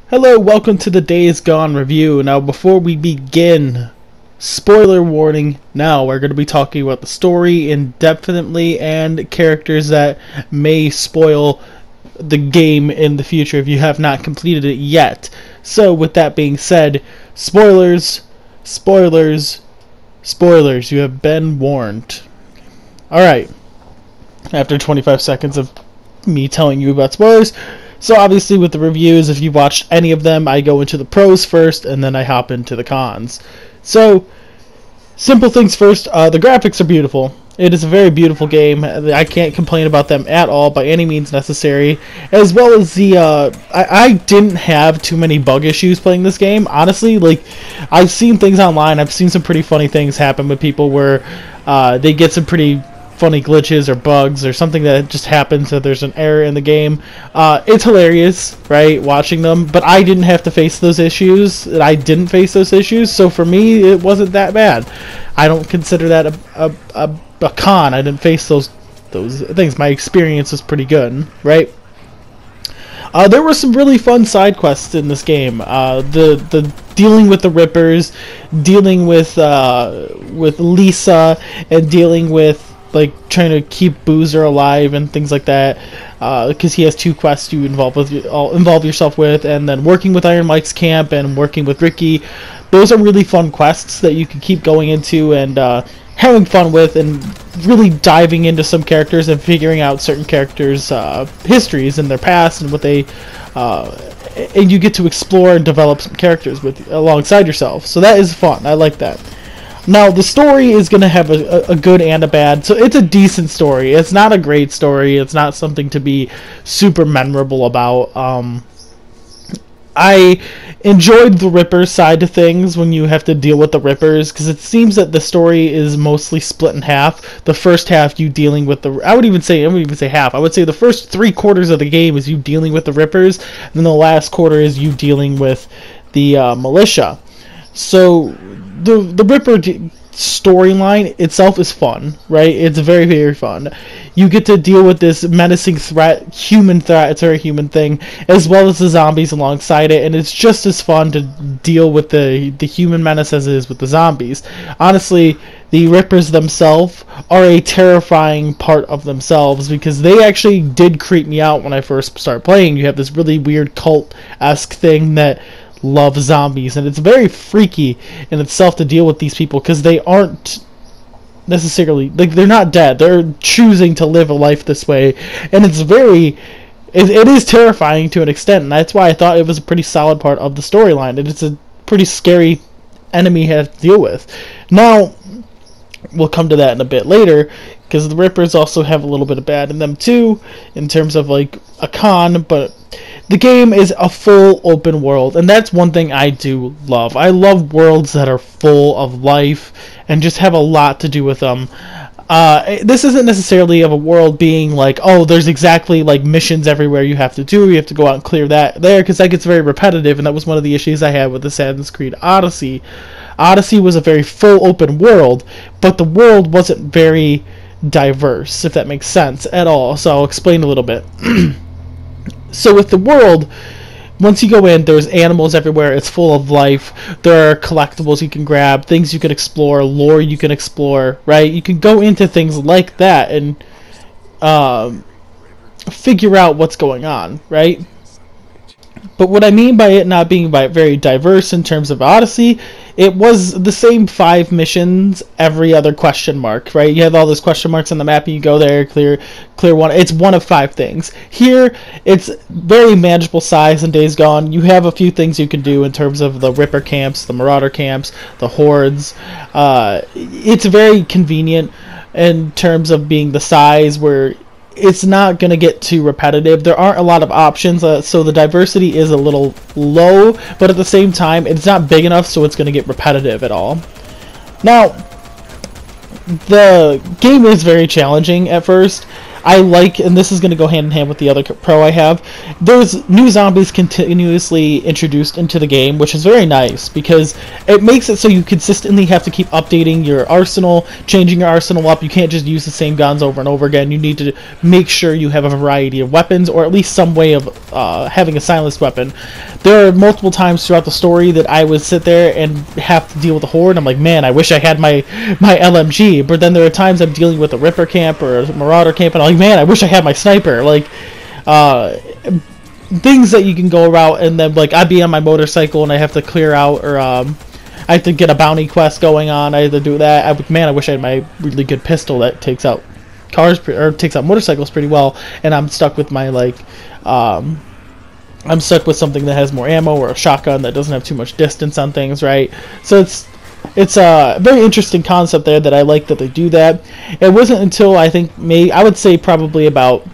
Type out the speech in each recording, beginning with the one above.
Hello, welcome to the Days Gone review. Now, before we begin, spoiler warning. Now, we're going to be talking about the story indefinitely and characters that may spoil the game in the future if you have not completed it yet. So, with that being said, spoilers, spoilers, spoilers. You have been warned. Alright, after 25 seconds of me telling you about spoilers. So obviously with the reviews, if you've watched any of them, I go into the pros first, and then I hop into the cons. So, simple things first, the graphics are beautiful. It is a very beautiful game. I can't complain about them at all, by any means necessary. As well as the, I didn't have too many bug issues playing this game. Honestly, like, I've seen things online, I've seen some pretty funny things happen with people where they get some pretty funny glitches or bugs or something that just happens, that there's an error in the game. It's hilarious, right, watching them, but I didn't have to face those issues. I didn't face those issues, so for me it wasn't that bad. I don't consider that a con. I didn't face those things. My experience was pretty good, right? There were some really fun side quests in this game. The dealing with the Rippers, dealing with Lisa, and dealing with like trying to keep Boozer alive and things like that, because he has two quests to involve yourself with, and then working with Iron Mike's camp and working with Ricky. Those are really fun quests that you can keep going into and having fun with, and really diving into some characters and figuring out certain characters' histories and their past and what they and you get to explore and develop some characters alongside yourself. So that is fun. I like that. Now, the story is going to have a good and a bad, so it's a decent story. It's not a great story. It's not something to be super memorable about. I enjoyed the Ripper side of things when you have to deal with the Rippers, because it seems that the story is mostly split in half. The first half, you dealing with the... I wouldn't even say half. I would say the first 3/4 of the game is you dealing with the Rippers, and then the last quarter is you dealing with the militia. So the Ripper storyline itself is fun, right? It's very, very fun. You get to deal with this menacing threat, human threat, it's a very human thing, as well as the zombies alongside it, and it's just as fun to deal with the human menace as it is with the zombies. Honestly, the Rippers themselves are a terrifying part of themselves, because they actually did creep me out when I first started playing. You have this really weird cult-esque thing that love zombies, and it's very freaky in itself to deal with these people, because they aren't necessarily, like, they're not dead, they're choosing to live a life this way, and it's very, it is terrifying to an extent, and that's why I thought it was a pretty solid part of the storyline, and it's a pretty scary enemy you have to deal with. Now, we'll come to that in a bit later, because the Rippers also have a little bit of bad in them too, in terms of like a con, but the game is a full open world, and that's one thing I do love. I love worlds that are full of life and just have a lot to do with them. This isn't necessarily of a world being like, oh, there's exactly like missions everywhere you have to do. You have to go out and clear that there, because that gets very repetitive, and that was one of the issues I had with Assassin's Creed Odyssey. Odyssey was a very full open world, but the world wasn't very diverse, if that makes sense at all. So I'll explain a little bit. So with the world, once you go in, there's animals everywhere, it's full of life, there are collectibles you can grab, things you can explore, lore you can explore, right? You can go into things like that and figure out what's going on, right? But what I mean by it not being very diverse in terms of Odyssey, it was the same 5 missions every other question mark, right? You have all those question marks on the map, and you go there, clear one. It's one of 5 things. Here, it's very manageable size in Days Gone. You have a few things you can do in terms of the Ripper camps, the Marauder camps, the Hordes. It's very convenient in terms of being the size where it's not going to get too repetitive. There aren't a lot of options, so the diversity is a little low, but at the same time, it's not big enough so it's going to get repetitive at all. Now, the game is very challenging at first. I like, and this is going to go hand in hand with the other pro I have, there's new zombies continuously introduced into the game, which is very nice because it makes it so you consistently have to keep updating your arsenal, changing your arsenal up. You can't just use the same guns over and over again. You need to make sure you have a variety of weapons, or at least some way of having a silenced weapon. There are multiple times throughout the story that I would sit there and have to deal with a horde. I'm like, man, I wish I had my LMG. But then there are times I'm dealing with a Ripper camp or a Marauder camp, and I'm like, man, I wish I had my sniper. Like, things that you can go around, and then like I'd be on my motorcycle and I have to clear out, or I have to get a bounty quest going on. I have to do that. Man, I wish I had my really good pistol that takes out cars or takes out motorcycles pretty well, and I'm stuck with my like. I'm stuck with something that has more ammo, or a shotgun that doesn't have too much distance on things, right? So it's a very interesting concept there that I like that they do that. It wasn't until I think I would say probably about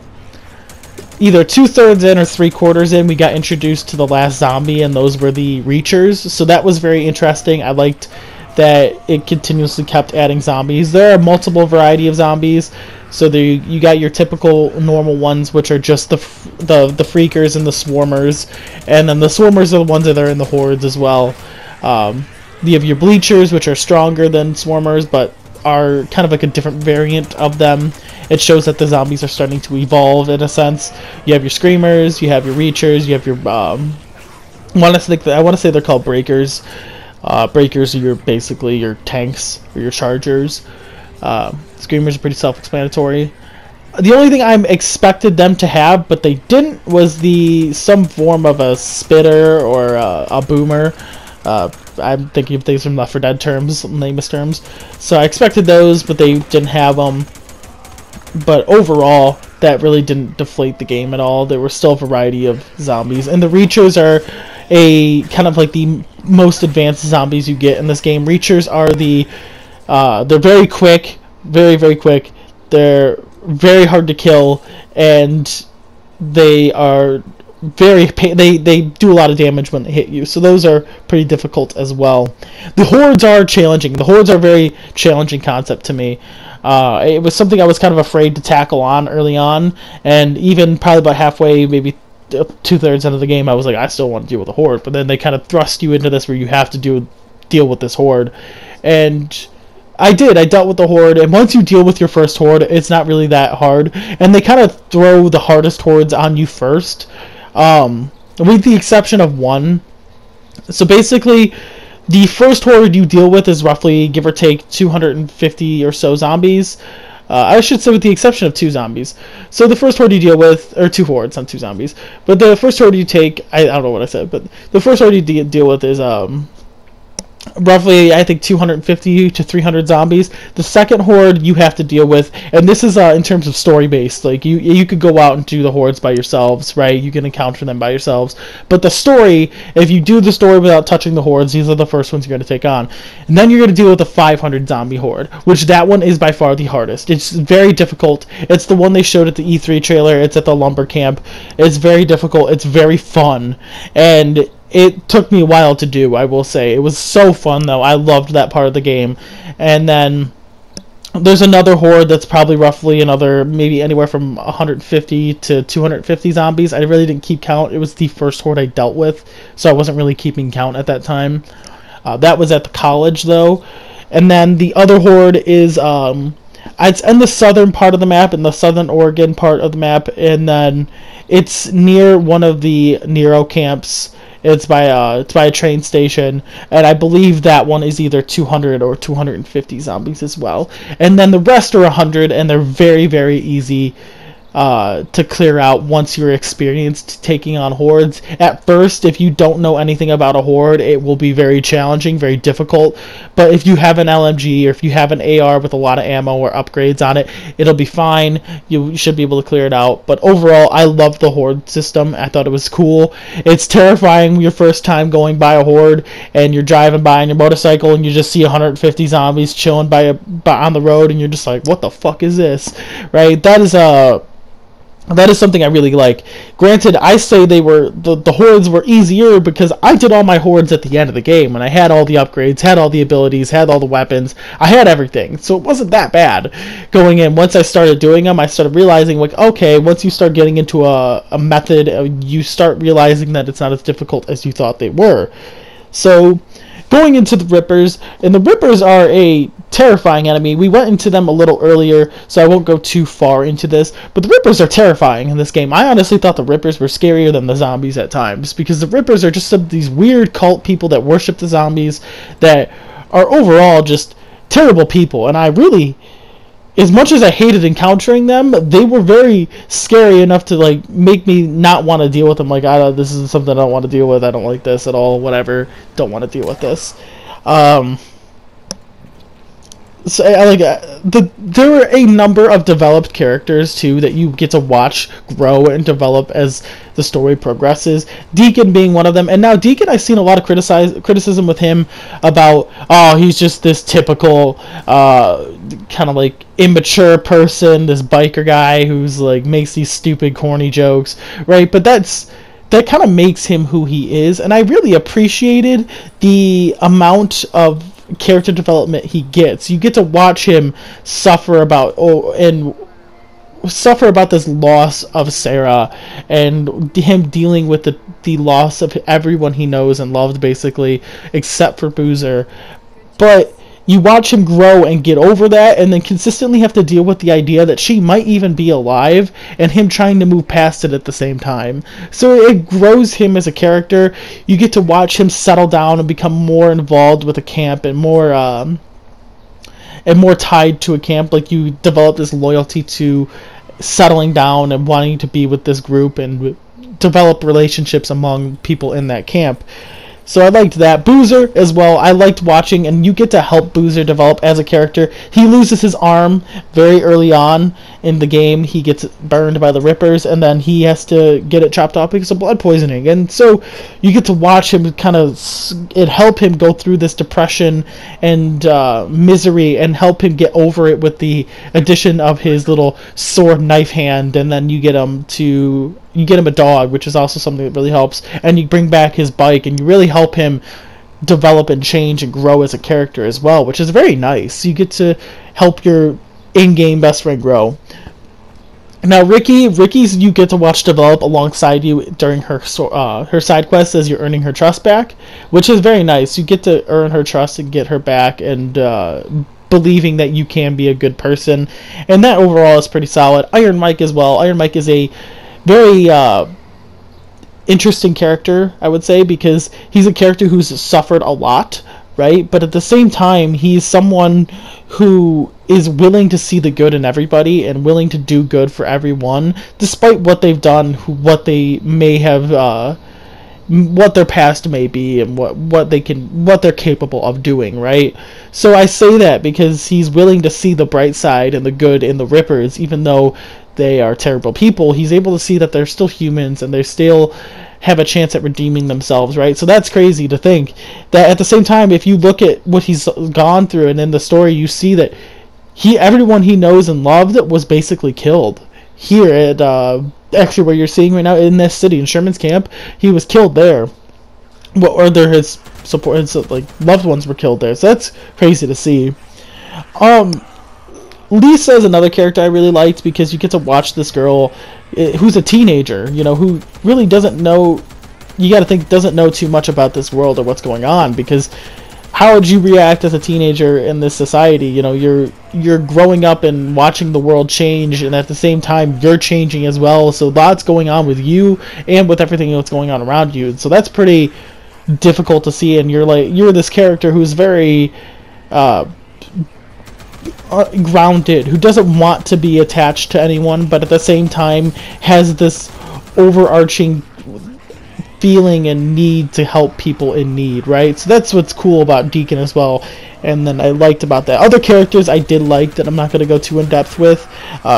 either 2/3 in or 3/4 in we got introduced to the last zombie, and those were the Reachers. So that was very interesting. I liked that it continuously kept adding zombies. There are multiple variety of zombies. So there you got your typical normal ones, which are just the freakers and the swarmers, and then the swarmers are the ones that are in the hordes as well. You have your bleachers, which are stronger than swarmers, but are kind of like a different variant of them. It shows that the zombies are starting to evolve in a sense. You have your screamers, you have your reachers, you have your I want to say they're called breakers. Breakers are basically your tanks or your chargers. Screamers are pretty self-explanatory. The only thing I expected them to have, but they didn't, was some form of a spitter or a boomer. I'm thinking of things from Left 4 Dead terms, lamest terms. So I expected those, but they didn't have them. But overall, that really didn't deflate the game at all. There were still a variety of zombies, and the Reachers are a kind of like the most advanced zombies you get in this game. Reachers are they're very quick, very, very quick. They're very hard to kill, and they are they do a lot of damage when they hit you. So those are pretty difficult as well. The hordes are challenging. The hordes are a very challenging concept to me. It was something I was kind of afraid to tackle on early on, and even probably about halfway, maybe 2/3 into the game, I was like, I still want to deal with a horde. But then they kind of thrust you into this where you have to deal with this horde, and I dealt with the horde, and once you deal with your first horde, it's not really that hard, and they kind of throw the hardest hordes on you first, with the exception of one. So basically, the first horde you deal with is roughly, give or take, 250 or so zombies. I should say with the exception of 2 zombies. So the first horde you deal with, or 2 hordes, not 2 zombies, but the first horde you take, I don't know what I said, but the first horde you deal with is, roughly, I think, 250 to 300 zombies. The second horde you have to deal with, and this is in terms of story based. Like you could go out and do the hordes by yourselves, right? You can encounter them by yourselves. But the story, if you do the story without touching the hordes, these are the first ones you're going to take on. And then you're going to deal with a 500 zombie horde, which that one is by far the hardest. It's very difficult. It's the one they showed at the E3 trailer. It's at the lumber camp. It's very difficult. It's very fun, and it took me a while to do, I will say. It was so fun, though. I loved that part of the game. And then there's another horde that's probably roughly another, maybe anywhere from 150 to 250 zombies. I really didn't keep count. It was the first horde I dealt with, so I wasn't really keeping count at that time. That was at the college, though. And then the other horde is it's in the southern part of the map, in the southern Oregon part of the map, and then it's near one of the Nero camps. It's by a train station, and I believe that one is either 200 or 250 zombies as well. And then the rest are 100, and they're very, very easy to clear out once you're experienced taking on hordes. At first, if you don't know anything about a horde, it will be very challenging, very difficult. But if you have an LMG or if you have an AR with a lot of ammo or upgrades on it, it'll be fine. You should be able to clear it out. But overall, I loved the horde system. I thought it was cool. It's terrifying your first time going by a horde and you're driving by on your motorcycle and you just see 150 zombies chilling on the road, and you're just like, what the fuck is this? Right? That is something I really like. Granted, I say the hordes were easier because I did all my hordes at the end of the game, and I had all the upgrades, had all the abilities, had all the weapons. I had everything, so it wasn't that bad going in. Once I started doing them, I started realizing, like, okay, once you start getting into a method, you start realizing that it's not as difficult as you thought they were. So, going into the Rippers, and the Rippers are a terrifying enemy. We went into them a little earlier, so I won't go too far into this, but the Rippers are terrifying in this game. I honestly thought the Rippers were scarier than the zombies at times, because the Rippers are just some of these weird cult people that worship the zombies, that are overall just terrible people, and I really, as much as I hated encountering them, they were very scary enough to, like, make me not want to deal with them. Like, this is something I don't want to deal with, I don't like this at all, whatever, don't want to deal with this. So I like there were a number of developed characters too that you get to watch grow and develop as the story progresses. Deacon being one of them, and now Deacon, I've seen a lot of criticism with him about, oh, he's just this typical kind of like immature person, this biker guy who's like makes these stupid corny jokes, right? But that kind of makes him who he is, and I really appreciated the amount of character development he gets. You get to watch him suffer about this loss of Sarah, and him dealing with the loss of everyone he knows and loved, basically, except for Boozer. But you watch him grow and get over that, and then consistently have to deal with the idea that she might even be alive, and him trying to move past it at the same time. So it grows him as a character. You get to watch him settle down and become more involved with the camp, and more tied to a camp. Like, you develop this loyalty to settling down and wanting to be with this group and develop relationships among people in that camp. So I liked that. Boozer as well, I liked watching, and you get to help Boozer develop as a character. He loses his arm very early on in the game. He gets burned by the Rippers, and then he has to get it chopped off because of blood poisoning. And so you get to watch him help him go through this depression and misery, and help him get over it with the addition of his little sword knife hand, and then you get him a dog, which is also something that really helps, and you bring back his bike, and you really help him develop and change and grow as a character as well, which is very nice. You get to help your in-game best friend grow. Now Ricky's you get to watch develop alongside you during her side quests as you're earning her trust back, which is very nice. You get to earn her trust and get her back, and believing that you can be a good person, and that overall is pretty solid. Iron Mike as well. Iron Mike is a very interesting character, I would say, because he's a character who's suffered a lot, right? But at the same time, he's someone who is willing to see the good in everybody and willing to do good for everyone, despite what they've done, what they may have, what their past may be, and what they're capable of doing, right? So I say that because he's willing to see the bright side and the good in the Rippers, even though they are terrible people. He's able to see that they're still humans and they still have a chance at redeeming themselves, right? So that's crazy to think that at the same time, if you look at what he's gone through, and in the story you see that everyone he knows and loved was basically killed. Here at actually where you're seeing right now in this city, in Sherman's camp, he was killed there. His loved ones were killed there. So that's crazy to see. Lisa is another character I really liked, because you get to watch this girl who's a teenager, who really doesn't know too much about this world or what's going on, because how would you react as a teenager in this society? You're growing up and watching the world change, and at the same time you're changing as well, so lots going on with you and with everything that's going on around you. So that's pretty difficult to see, and you're this character who's very grounded, who doesn't want to be attached to anyone, but at the same time has this overarching feeling and need to help people in need, right? So that's what's cool about Deacon as well. And then I liked about that. Other characters I did like that I'm not going to go too in depth with.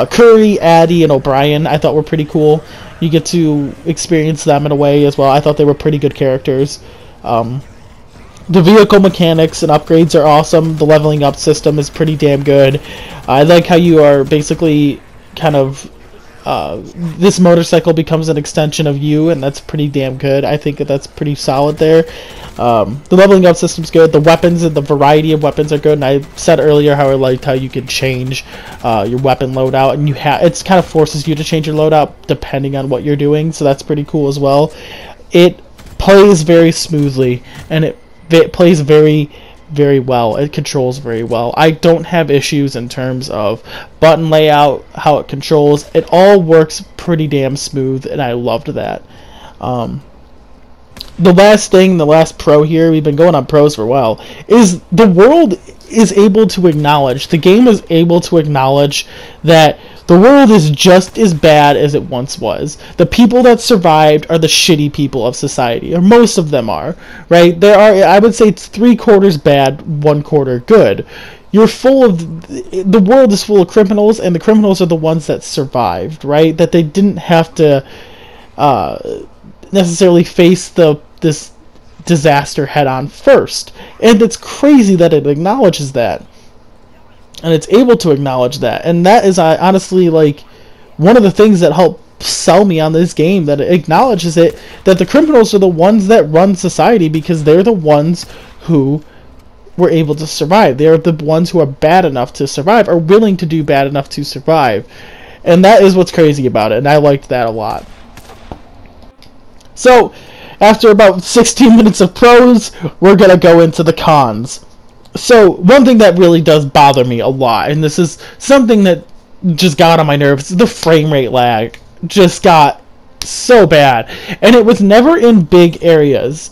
Curry, Addie, and O'Brien I thought were pretty cool. You get to experience them in a way as well. I thought they were pretty good characters. The vehicle mechanics and upgrades are awesome. The leveling up system is pretty damn good. I like how you are basically kind of this motorcycle becomes an extension of you, and that's pretty damn good. I think that's pretty solid there. The leveling up system's good. The weapons and the variety of weapons are good. And I said earlier how I liked how you can change your weapon loadout, and it kind of forces you to change your loadout depending on what you're doing. So that's pretty cool as well. It plays very smoothly, and it plays very well. It controls very well. I don't have issues in terms of button layout, how it controls. It all works pretty damn smooth, and I loved that. The last pro here, we've been going on pros for a while, is the world is able to acknowledge, the game is able to acknowledge that the world is just as bad as it once was. The people that survived are the shitty people of society, or most of them are, right? There are, I would say it's 3/4 bad, 1/4 good. The world is full of criminals, and the criminals are the ones that survived, right? That they didn't have to necessarily face this disaster head on first. And it's crazy that it acknowledges that. And it's able to acknowledge that. And that is honestly like one of the things that help sell me on this game, that it acknowledges it, that the criminals are the ones that run society because they're the ones who were able to survive. They're the ones who are bad enough to survive, are willing to do bad enough to survive. And that is what's crazy about it, and I liked that a lot. So, after about 16 minutes of pros, we're going to go into the cons. So, one thing that really does bother me a lot, and this is something that just got on my nerves, the frame rate lag just got so bad. And it was never in big areas.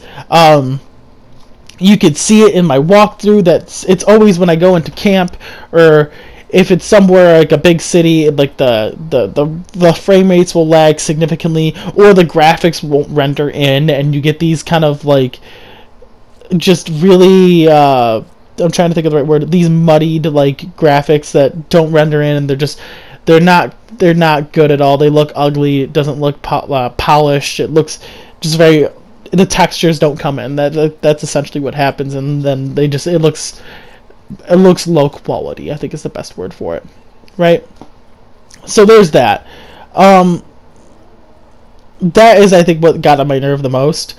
You could see it in my walkthrough, that it's always when I go into camp, or if it's somewhere like a big city, like the frame rates will lag significantly, or the graphics won't render in, and you get these kind of like just really I'm trying to think of the right word, these muddied like graphics that don't render in, and they're not good at all. They look ugly. It doesn't look polished. It looks just very, the textures don't come in. That's essentially what happens, and then it looks low quality, I think is the best word for it, right? So there's that. That is, I think, what got on my nerve the most.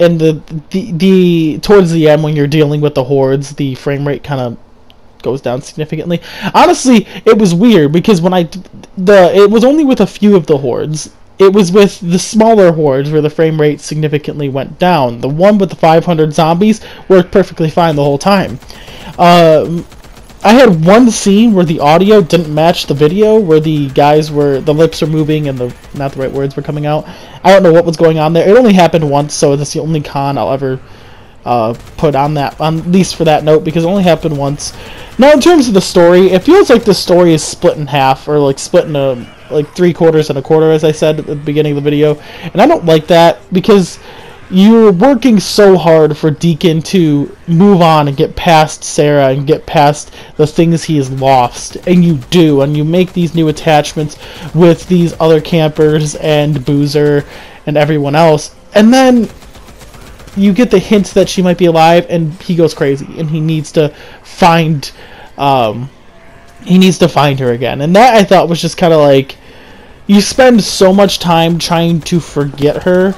And the towards the end, when you're dealing with the hordes, the frame rate kind of goes down significantly. Honestly, it was weird because when it was only with a few of the hordes. It was with the smaller hordes where the frame rate significantly went down. The one with the 500 zombies worked perfectly fine the whole time. I had one scene where the audio didn't match the video, where the lips were moving and not the right words were coming out. I don't know what was going on there. It only happened once, so that's the only con I'll ever put on that, at least for that note, because it only happened once. Now, in terms of the story, it feels like the story is split in half, or like split in like 3/4 and a quarter, as I said at the beginning of the video, and I don't like that, because you're working so hard for Deacon to move on and get past Sarah and get past the things he has lost, and you do, and you make these new attachments with these other campers and Boozer and everyone else, and then you get the hints that she might be alive, and he goes crazy, and he needs to find her again. And that, I thought, was just kind of like, you spend so much time trying to forget her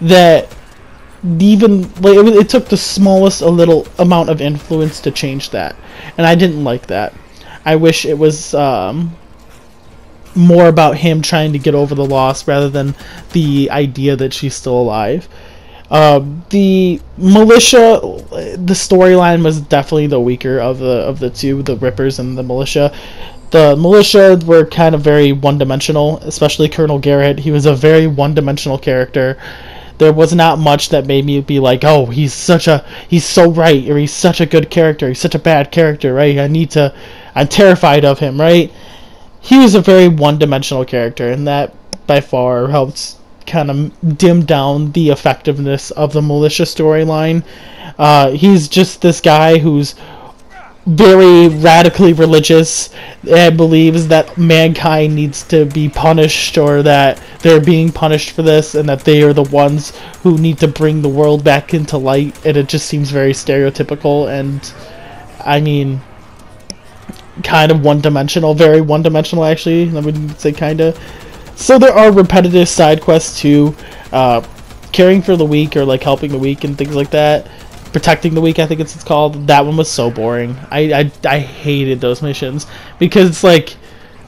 that even like it took the smallest a little amount of influence to change that, and I didn't like that. I wish it was more about him trying to get over the loss rather than the idea that she's still alive. The militia, the storyline was definitely the weaker of the two, the Rippers and the militia. The militia were kind of very one-dimensional, especially Colonel Garrett. He was a very one-dimensional character. There was not much that made me be like, oh, he's so right, or he's such a good character, he's such a bad character, right? I'm terrified of him, right? He was a very one-dimensional character, and that by far helped kind of dim down the effectiveness of the militia storyline. He's just this guy who's very radically religious and believes that mankind needs to be punished, or that they're being punished for this, and that they are the ones who need to bring the world back into light. And it just seems very stereotypical, and I mean, kind of one-dimensional, very one-dimensional actually. I would say kind of. So there are repetitive side quests too, caring for the weak or like helping the weak and things like that. Protecting the weak, I think it's called. That one was so boring. I hated those missions because it's like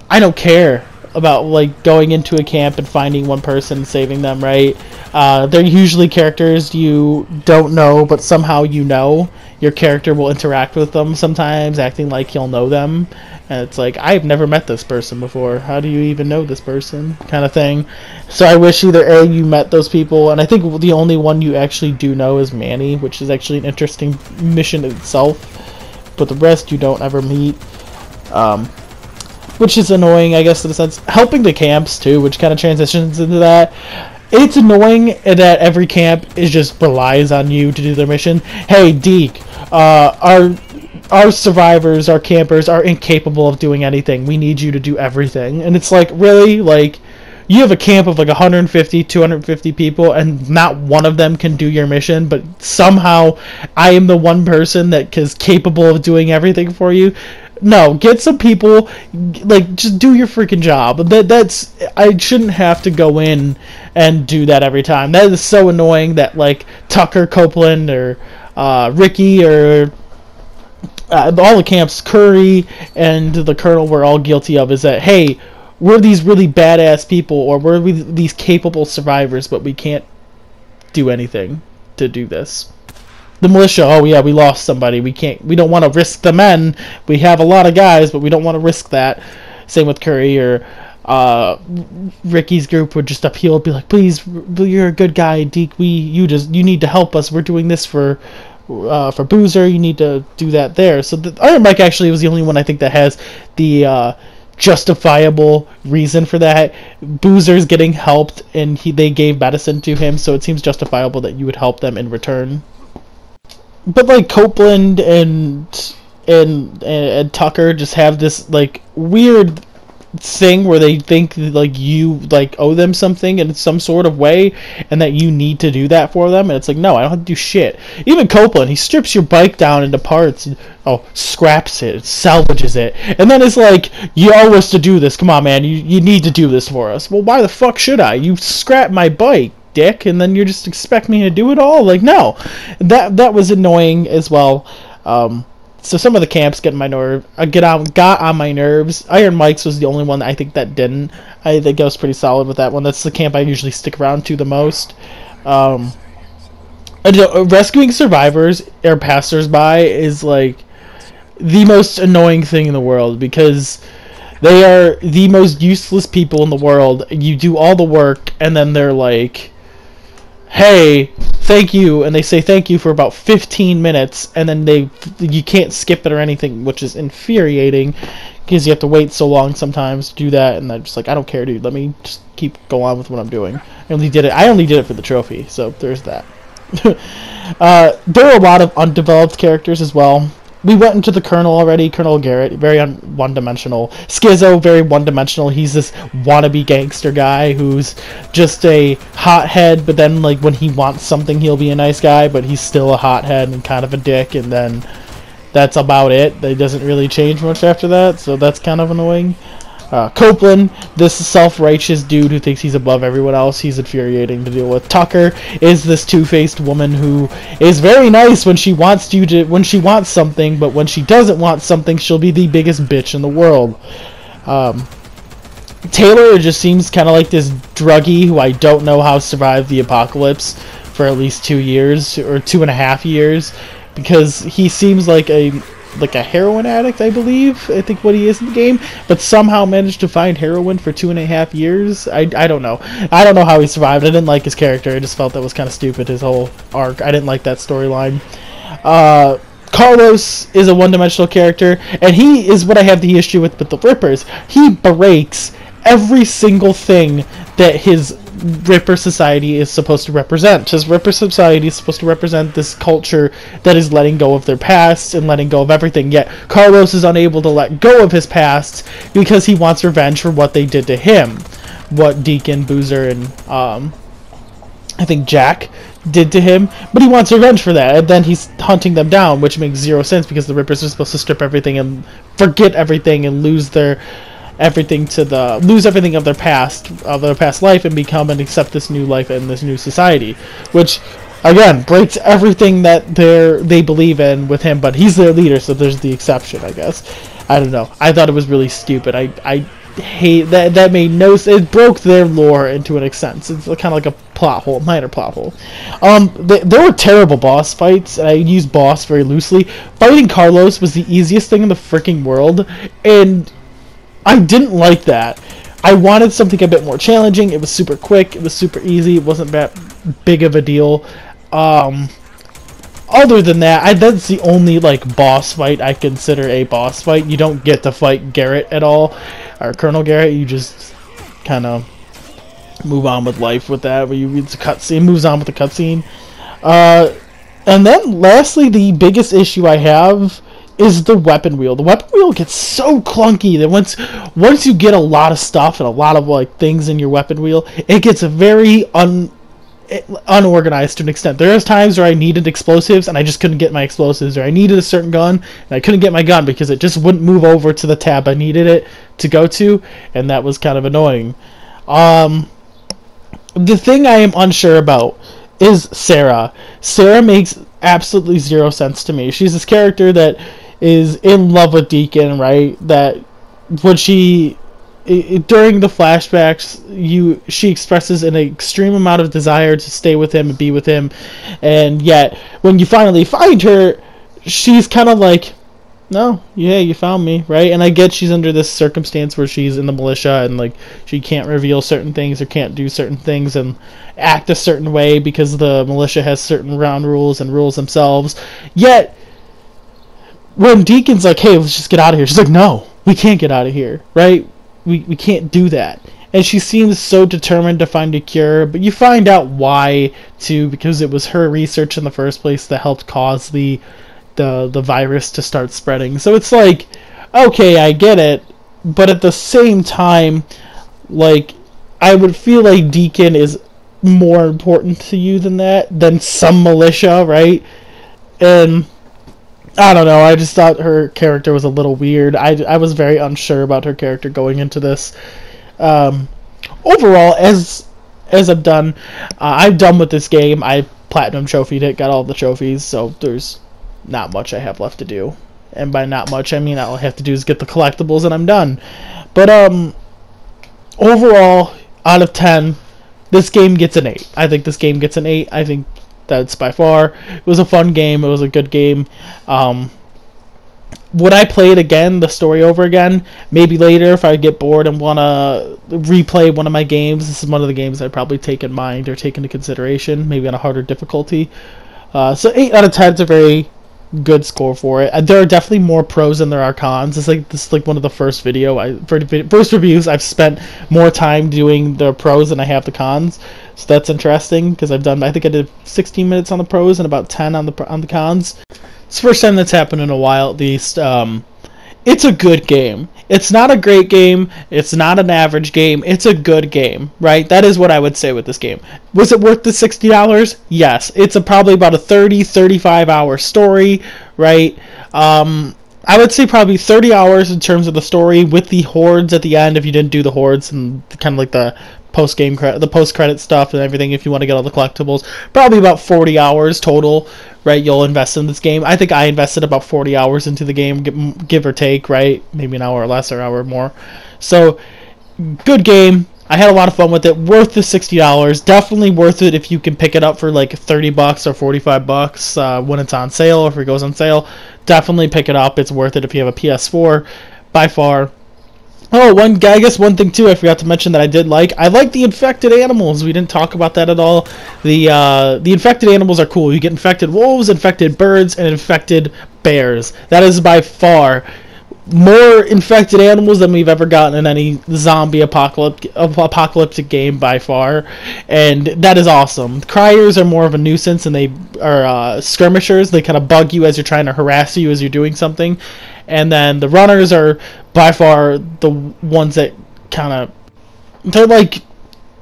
I don't care about like going into a camp and finding one person and saving them, right? They're usually characters you don't know, but somehow you know. Your character will interact with them sometimes, acting like you'll know them. And it's like, I've never met this person before. How do you even know this person? Kind of thing. So I wish either A, you met those people, and I think the only one you actually do know is Manny, which is actually an interesting mission itself. But the rest you don't ever meet. Which is annoying, I guess, in a sense. Helping the camps, too, which kind of transitions into that. It's annoying that every camp is just relies on you to do their mission. Hey, Deke, our survivors, our campers, are incapable of doing anything. We need you to do everything. And it's like, really? Like, you have a camp of like 150, 250 people, and not one of them can do your mission, but somehow I am the one person that is capable of doing everything for you. No, get some people, like, just do your freaking job. That's, I shouldn't have to go in and do that every time. That is so annoying that, like, Tucker, Copeland, or Ricky, or all the camps, Curry, and the Colonel were all guilty of, is that, hey, we're these really badass people, or we're these capable survivors, but we can't do anything to do this. The militia, oh yeah, we lost somebody. We don't want to risk the men. We have a lot of guys, but we don't want to risk that. Same with Curry, or Ricky's group would just appeal, be like, please, you're a good guy, Deke. You need to help us. We're doing this for Boozer. You need to do that there. So Iron Mike actually was the only one I think that has the justifiable reason for that. Boozer's getting helped, and they gave medicine to him, so it seems justifiable that you would help them in return. But like Copeland and Tucker just have this like weird thing where they think like you like owe them something in some sort of way, and that you need to do that for them. And it's like, no, I don't have to do shit. Even Copeland, he strips your bike down into parts and scraps it, salvages it, and then it's like, you owe us to do this. Come on, man, you need to do this for us. Well, why the fuck should I? You scrapped my bike, dick, and then you just expect me to do it all? Like, no. That was annoying as well. So some of the camps got on my nerves. Iron Mike's was the only one I think that didn't. I think I was pretty solid with that one. That's the camp I usually stick around to the most. Rescuing survivors or passersby is like the most annoying thing in the world, because they are the most useless people in the world. You do all the work, and then they're like, hey, thank you, and they say thank you for about 15 minutes, and then you can't skip it or anything, which is infuriating, because you have to wait so long sometimes to do that, and I'm just like, I don't care, dude, let me just keep go on with what I'm doing. I only did it for the trophy, so there's that. There are a lot of undeveloped characters as well. We went into the Colonel already. Colonel Garrett, very one-dimensional. Schizo, very one-dimensional. He's this wannabe gangster guy who's just a hothead, but then like when he wants something, he'll be a nice guy, but he's still a hothead and kind of a dick, and then that's about it. It doesn't really change much after that, so that's kind of annoying. Copeland, this self-righteous dude who thinks he's above everyone else, he's infuriating to deal with. Tucker is this two-faced woman who is very nice when she wants something, but when she doesn't want something, she'll be the biggest bitch in the world. Taylor just seems kind of like this druggie who I don't know how survived the apocalypse for at least 2 years or 2.5 years, because he seems like a heroin addict, I believe. I think what he is in the game, but somehow managed to find heroin for 2.5 years. I don't know. I don't know how he survived. I didn't like his character. I just felt that was kind of stupid, his whole arc. I didn't like that storyline. Carlos is a one-dimensional character, and he is what I have the issue with the Rippers. He breaks every single thing that his Ripper Society is supposed to represent. His Ripper Society is supposed to represent this culture that is letting go of their past and letting go of everything, yet Carlos is unable to let go of his past because he wants revenge for what they did to him. What Deacon, Boozer, and I think Jack did to him, but he wants revenge for that, and then he's hunting them down, which makes zero sense because the Rippers are supposed to strip everything and forget everything and lose everything of their past life and become and accept this new life and this new society, which again breaks everything that they believe in with him. But he's their leader, so there's the exception, I guess. I don't know. I thought it was really stupid. I hate that. That made no sense. It broke their lore into an extent. It's kind of like a plot hole, minor plot hole. There were terrible boss fights, and I use boss very loosely. Fighting Carlos was the easiest thing in the freaking world, and I didn't like that. I wanted something a bit more challenging. It was super quick. It was super easy. It wasn't that big of a deal. Other than that, that's the only like boss fight I consider a boss fight. You don't get to fight Garrett at all, or Colonel Garrett. You just kind of move on with life with that. Where it's a cutscene, moves on with the cutscene. And then lastly, the biggest issue I have is the weapon wheel. The weapon wheel gets so clunky that once you get a lot of stuff and a lot of like things in your weapon wheel, it gets very unorganized to an extent. There's times where I needed explosives and I just couldn't get my explosives, or I needed a certain gun and I couldn't get my gun because it just wouldn't move over to the tab I needed it to go to, and that was kind of annoying. The thing I am unsure about is Sarah. Sarah makes absolutely zero sense to me. She's this character that is in love with Deacon, right? That when during the flashbacks, she expresses an extreme amount of desire to stay with him and be with him, and yet when you finally find her, she's kind of like, no, yeah, you found me, right? And I get she's under this circumstance where she's in the militia and like she can't reveal certain things or can't do certain things and act a certain way because the militia has certain ground rules and rules themselves. Yet when Deacon's like, hey, let's just get out of here, she's like, no, we can't get out of here, right? We can't do that. And she seems so determined to find a cure, but you find out why too, because it was her research in the first place that helped cause the virus to start spreading. So it's like, okay, I get it, but at the same time, like, I would feel like Deacon is more important to you than some militia, right? And I don't know, I just thought her character was a little weird. I was very unsure about her character going into this. Overall, as I'm done, I'm done with this game. I platinum trophied it, got all the trophies, so there's not much I have left to do. And by not much, I mean all I have to do is get the collectibles and I'm done. But overall, out of 10, this game gets an 8. I think this game gets an 8. I think that's by far. It was a fun game. It was a good game. Would I play it again, the story over again? Maybe later if I get bored and want to replay one of my games. This is one of the games I'd probably take in mind or take into consideration, maybe on a harder difficulty. So 8 out of 10 is a very good score for it. There are definitely more pros than there are cons. This is like one of the first first reviews I've spent more time doing the pros than I have the cons. So that's interesting because I think I did 16 minutes on the pros and about 10 on the cons. It's the first time that's happened in a while at least. It's a good game. It's not a great game. It's not an average game. It's a good game, right? That is what I would say with this game. Was it worth the $60? Yes. It's probably about a 35 hour story, right? I would say probably 30 hours in terms of the story with the hordes at the end if you didn't do the hordes and kind of like the post-credit stuff and everything if you want to get all the collectibles. Probably about 40 hours total, right, you'll invest in this game. I think I invested about 40 hours into the game, give or take, right? Maybe an hour or less or an hour more. So, good game. I had a lot of fun with it. Worth the $60. Definitely worth it if you can pick it up for like $30 or $45 when it's on sale or if it goes on sale. Definitely pick it up. It's worth it if you have a PS4 by far. Oh, I guess one thing too I forgot to mention that I did like. I like the infected animals. We didn't talk about that at all. The infected animals are cool. You get infected wolves, infected birds, and infected bears. That is by far more infected animals than we've ever gotten in any zombie apocalyptic game by far, and that is awesome. Criers are more of a nuisance, and they are skirmishers. They kind of bug you as you're trying to harass you as you're doing something, and then the runners are by far the ones that they're like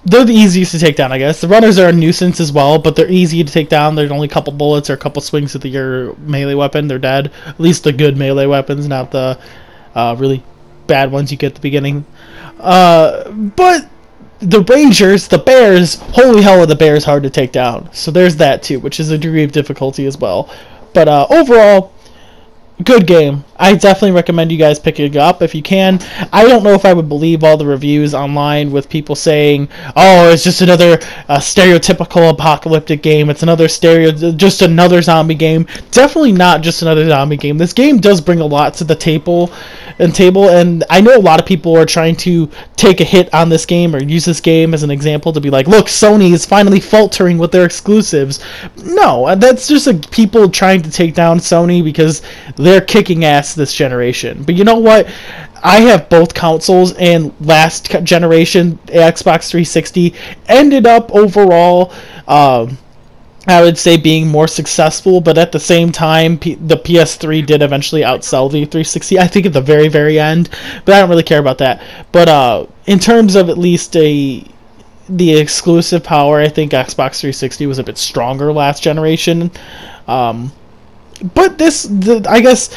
they're the easiest to take down, I guess. The runners are a nuisance as well, but they're easy to take down. There's only a couple bullets or a couple swings with your melee weapon. They're dead. At least the good melee weapons, not the really bad ones you get at the beginning. But the Rangers, the Bears, holy hell are the Bears hard to take down. So there's that too, which is a degree of difficulty as well. But overall, good game. I definitely recommend you guys pick it up if you can. I don't know if I would believe all the reviews online with people saying, "Oh, it's just another stereotypical apocalyptic game. It's just another zombie game." Definitely not just another zombie game. This game does bring a lot to the table, and I know a lot of people are trying to take a hit on this game or use this game as an example to be like, "Look, Sony is finally faltering with their exclusives." No, that's just people trying to take down Sony because they're kicking ass this generation. But you know what? I have both consoles, and last generation Xbox 360 ended up overall, I would say, being more successful, but at the same time, the PS3 did eventually outsell the 360, I think, at the very, very end, but I don't really care about that. But in terms of at least the exclusive power, I think Xbox 360 was a bit stronger last generation. But I guess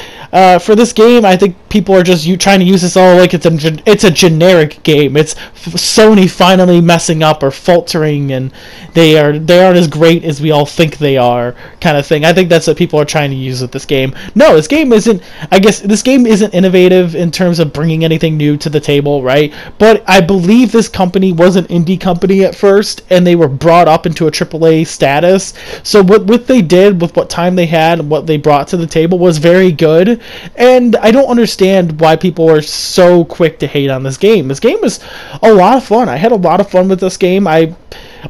for this game, I think people are just trying to use this all like it's a generic game. It's Sony finally messing up or faltering, and they aren't as great as we all think they are, kind of thing. I think that's what people are trying to use with this game. No, this game isn't. I guess this game isn't innovative in terms of bringing anything new to the table, right? But I believe this company was an indie company at first, and they were brought up into a AAA status. So what they did with what time they had and what they brought to the table was very good, and I don't understand why people are so quick to hate on this game. This game is a lot of fun. I had a lot of fun with this game. I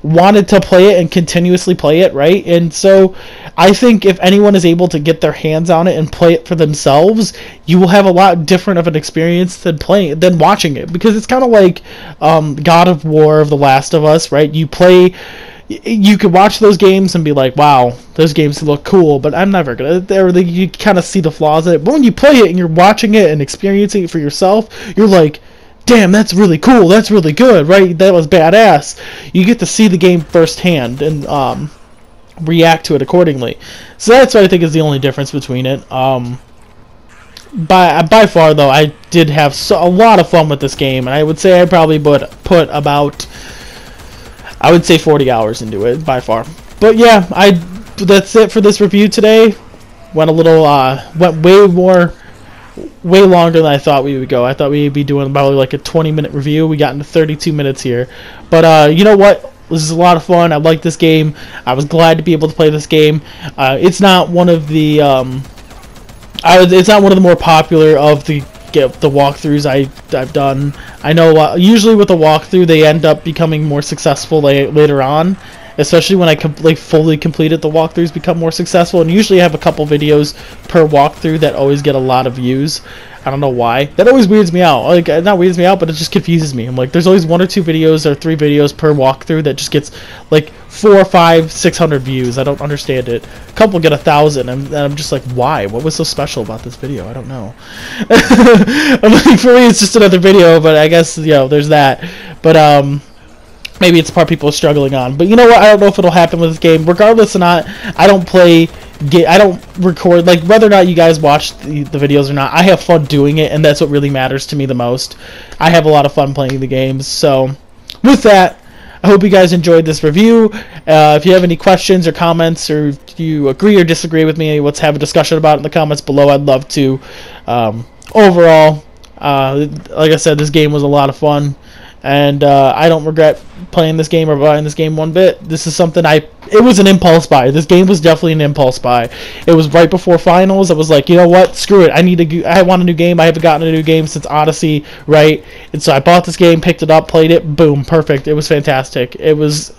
wanted to play it and continuously play it, right? And so I think if anyone is able to get their hands on it and play it for themselves, you will have a lot different of an experience than watching it, because it's kind of like God of War of The Last of Us, right? You could watch those games and be like, wow, those games look cool, but I'm never gonna. You kind of see the flaws in it. But when you play it and you're watching it and experiencing it for yourself, you're like, damn, that's really cool. That's really good, right? That was badass. You get to see the game firsthand and react to it accordingly. So that's what I think is the only difference between it. By far, though, I did have a lot of fun with this game, and I would say I probably would put about, I would say, 40 hours into it by far. But yeah, that's it for this review today. Went way longer than I thought we would go. I thought we'd be doing about like a 20-minute review. We got into 32 minutes here. But you know what? This is a lot of fun. I like this game. I was glad to be able to play this game. It's not one of the it's not one of the more popular of the walkthroughs I've done. I know usually with a walkthrough they end up becoming more successful later on, especially when I fully completed the walkthroughs become more successful, and usually I have a couple videos per walkthrough that always get a lot of views. I don't know why. That always weirds me out. Like, not weirds me out, but it just confuses me. I'm like, there's always 1 or 2 videos or 3 videos per walkthrough that just gets like 400, 500, 600 views. I don't understand it. A couple get 1,000, and I'm just like, why? What was so special about this video? I don't know. I'm like, for me, it's just another video, but I guess, you know, there's that. But maybe it's the part people are struggling on. But you know what? I don't know if it'll happen with this game. Regardless or not, I don't record, like, whether or not you guys watch the videos or not, I have fun doing it, and that's what really matters to me the most. I have a lot of fun playing the games. So with that, I hope you guys enjoyed this review. If you have any questions or comments, or if you agree or disagree with me, let's have a discussion about it in the comments below. I'd love to. Overall, like I said, this game was a lot of fun, and I don't regret playing this game or buying this game one bit. This is something it was an impulse buy. This game was definitely an impulse buy. It was right before finals. I was like, you know what, screw it. I want a new game. I haven't gotten a new game since Odyssey, right? And so I bought this game, picked it up, played it, boom, perfect. It was fantastic. It was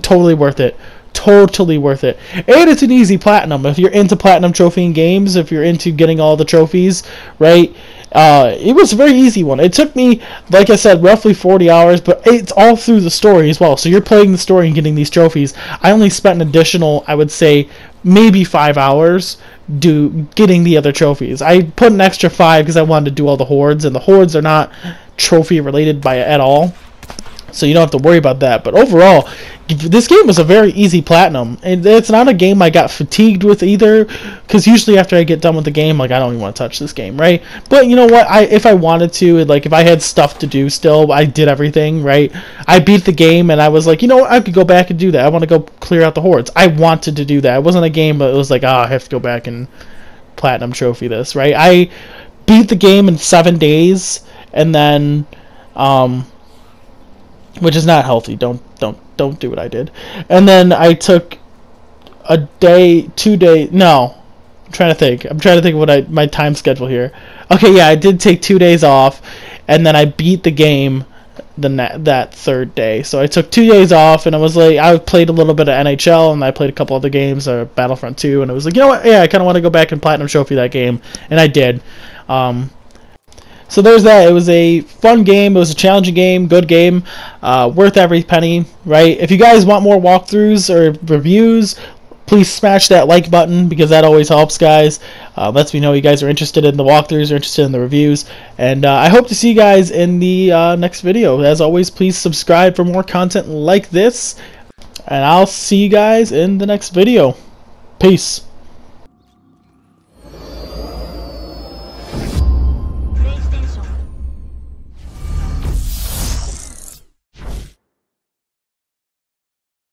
totally worth it. Totally worth it. And it's an easy platinum. If you're into platinum trophying games, if you're into getting all the trophies, right? It was a very easy one. It took me, like I said, roughly 40 hours, but it's all through the story as well. So you're playing the story and getting these trophies. I only spent an additional, I would say, maybe 5 hours getting the other trophies. I put an extra 5 because I wanted to do all the hordes, and the hordes are not trophy related at all. so you don't have to worry about that. But overall, this game was a very easy platinum, and it's not a game I got fatigued with either, because usually after I get done with the game, like, I don't even want to touch this game, right? But you know what, if I wanted to, like, if I had stuff to do still, I did everything, right? I beat the game, and I was like, you know what, I could go back and do that. I want to go clear out the hordes. I wanted to do that. It wasn't a game, but it was like, I have to go back and platinum trophy this, right? I beat the game in 7 days, and then which is not healthy. Don't do what I did. And then I took a day, 2 days. No, I'm trying to think of what my time schedule here. Okay, yeah, I did take 2 days off, and then I beat the game that third day. So I took 2 days off, and I was like, I played a little bit of NHL, and I played a couple other games, Battlefront 2, and I was like, you know what? Yeah, I kind of want to go back and platinum trophy that game, and I did. So there's that. It was a fun game. It was a challenging game. Good game. Worth every penny, right? If you guys want more walkthroughs or reviews, please smash that like button, because that always helps, guys. Lets me know you guys are interested in the walkthroughs, or interested in the reviews. And I hope to see you guys in the next video. As always, please subscribe for more content like this. And I'll see you guys in the next video. Peace.